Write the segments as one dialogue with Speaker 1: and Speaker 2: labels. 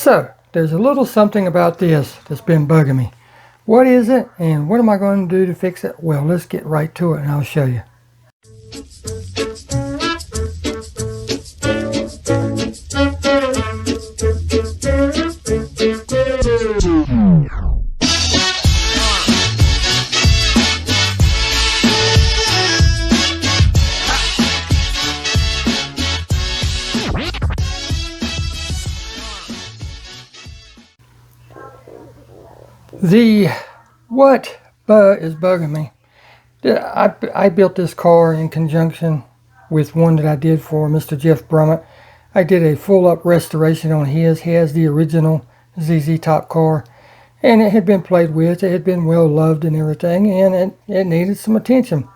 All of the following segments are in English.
Speaker 1: So, there's a little something about this that's been bugging me. What is it, and what am I going to do to fix it? Well, let's get right to it and I'll show you. What is bugging me? I built this car in conjunction with one that I did for Mr. Jeff Brummett. I did a full up restoration on his. He has the original ZZ Top car, and it had been played with. It had been well loved and everything, and it needed some attention.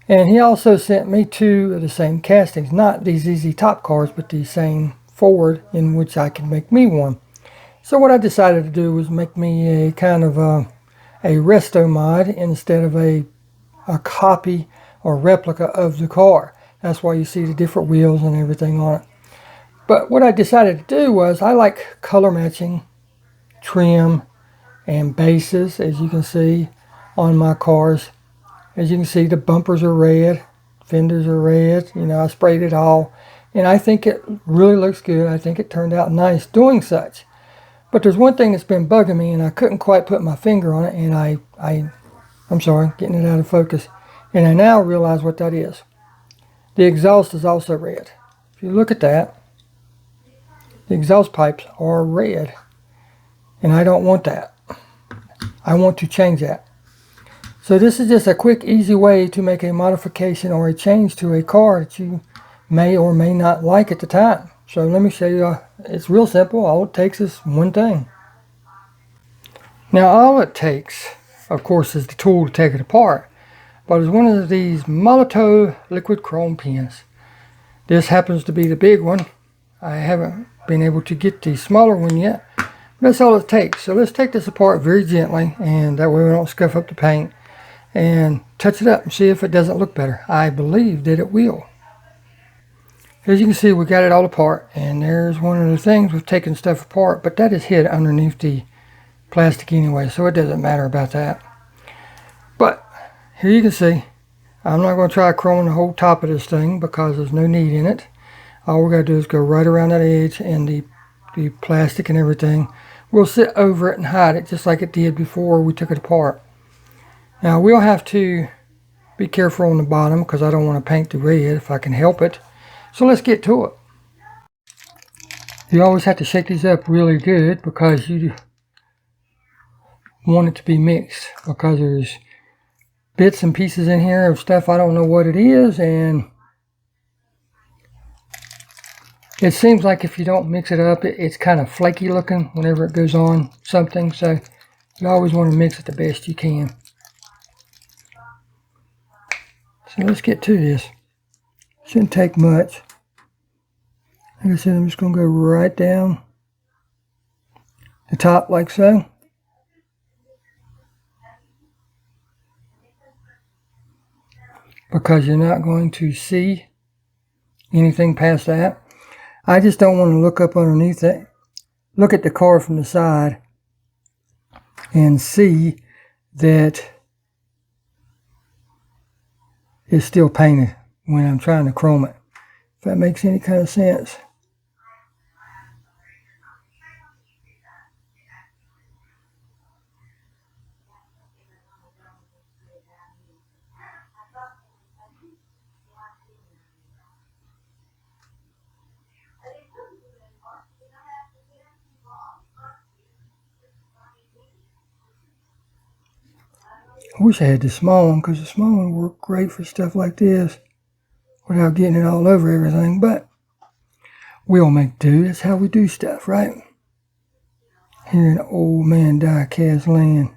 Speaker 1: And he also sent me two of the same castings, not these ZZ Top cars, but the same Ford, in which I could make me one. So what I decided to do was make me a kind of a resto mod instead of a copy or replica of the car. That's why you see the different wheels and everything on it. But what I decided to do was I like color matching trim and bases, as you can see on my cars. As you can see, the bumpers are red, fenders are red. You know, I sprayed it all, and I think it really looks good. I think it turned out nice doing such. But there's one thing that's been bugging me, and I couldn't quite put my finger on it, and I'm sorry, getting it out of focus. And I now realize what that is. The exhaust is also red. If you look at that, the exhaust pipes are red, and I don't want that. I want to change that. So this is just a quick, easy way to make a modification or a change to a car that you may or may not like at the time. So let me show you. It's real simple. All it takes is one thing. Now all it takes, of course, is the tool to take it apart. But it's one of these Molotov liquid chrome pins. This happens to be the big one. I haven't been able to get the smaller one yet. That's all it takes. So let's take this apart very gently, and that way we don't scuff up the paint, and touch it up and see if it doesn't look better. I believe that it will. As you can see, we got it all apart, and there's one of the things with taking stuff apart, but that is hid underneath the plastic anyway, so it doesn't matter about that. But here you can see, I'm not going to try chroming the whole top of this thing because there's no need in it. All we got to do is go right around that edge, and the plastic and everything will sit over it and hide it just like it did before we took it apart. Now we'll have to be careful on the bottom because I don't want to paint the red if I can help it. So let's get to it. You always have to shake these up really good because you want it to be mixed, because there's bits and pieces in here of stuff I don't know what it is, and it seems like if you don't mix it up, it's kind of flaky looking whenever it goes on something. So you always want to mix it the best you can. So let's get to this. Shouldn't take much. Like I said, I'm just going to go right down the top like so. Because you're not going to see anything past that. I just don't want to look up underneath it, look at the car from the side, and see that it's still painted when I'm trying to chrome it. If that makes any kind of sense. I wish I had the small one, because the small one worked great for stuff like this without getting it all over everything, but we'll make do. That's how we do stuff, right? Here in old man die-cast land.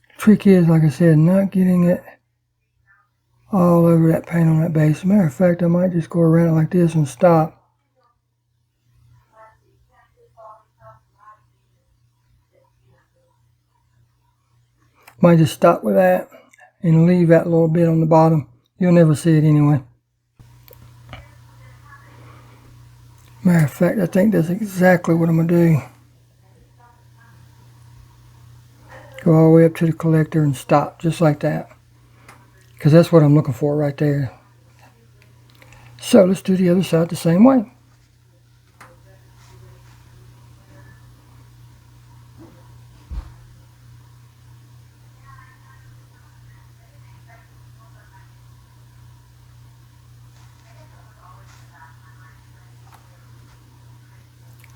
Speaker 1: The trick is, like I said, not getting it all over that paint on that base. As a matter of fact, I might just go around it like this and stop. Might just stop with that and leave that little bit on the bottom. You'll never see it anyway. Matter of fact, I think that's exactly what I'm going to do. Go all the way up to the collector and stop, just like that. Because that's what I'm looking for right there. So let's do the other side the same way.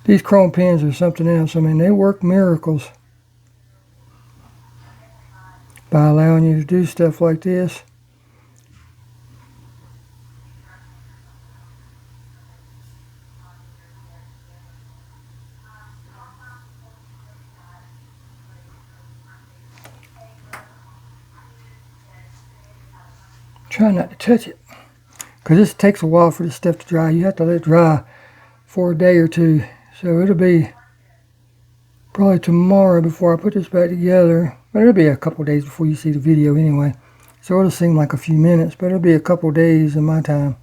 Speaker 1: These chrome pins are something else. I mean, they work miracles by allowing you to do stuff like this. Try not to touch it, because this takes a while for this stuff to dry. You have to let it dry for a day or two. So it'll be probably tomorrow before I put this back together. But it'll be a couple days before you see the video anyway. So it'll seem like a few minutes, but it'll be a couple days in my time.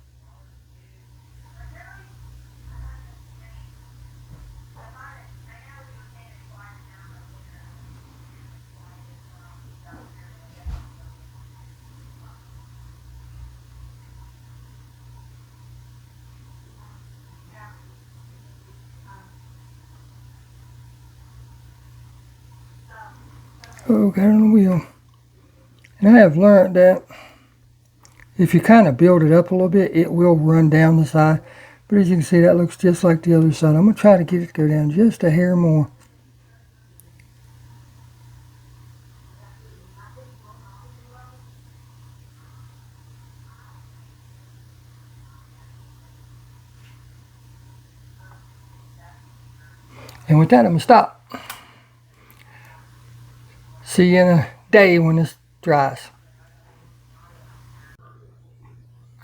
Speaker 1: Oh, got it on the wheel. And I have learned that if you kind of build it up a little bit, it will run down the side. But as you can see, that looks just like the other side. I'm going to try to get it to go down just a hair more. And with that, I'm going to stop. See you in a day when this dries.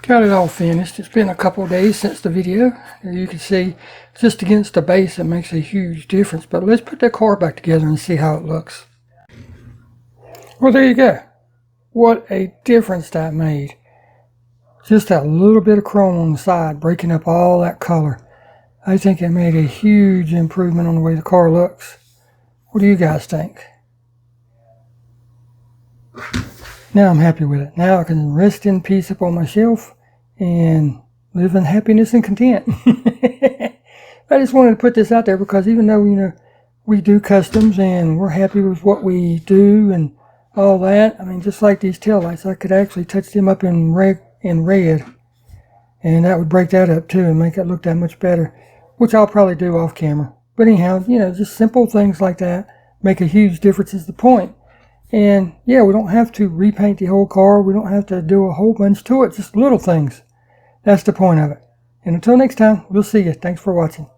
Speaker 1: Got it all finished. It's been a couple of days since the video. As you can see, just against the base, it makes a huge difference. But let's put that car back together and see how it looks. Well, there you go. What a difference that made. Just that little bit of chrome on the side, breaking up all that color. I think it made a huge improvement on the way the car looks. What do you guys think? Now I'm happy with it. Now I can rest in peace up on my shelf and live in happiness and content. I just wanted to put this out there because even though, you know, we do customs and we're happy with what we do and all that, I mean, just like these taillights, I could actually touch them up in red, and that would break that up too and make it look that much better, which I'll probably do off camera. But anyhow, you know, just simple things like that make a huge difference is the point. And yeah, we don't have to repaint the whole car. We don't have to do a whole bunch to it. Just little things. That's the point of it. And until next time, we'll see you. Thanks for watching.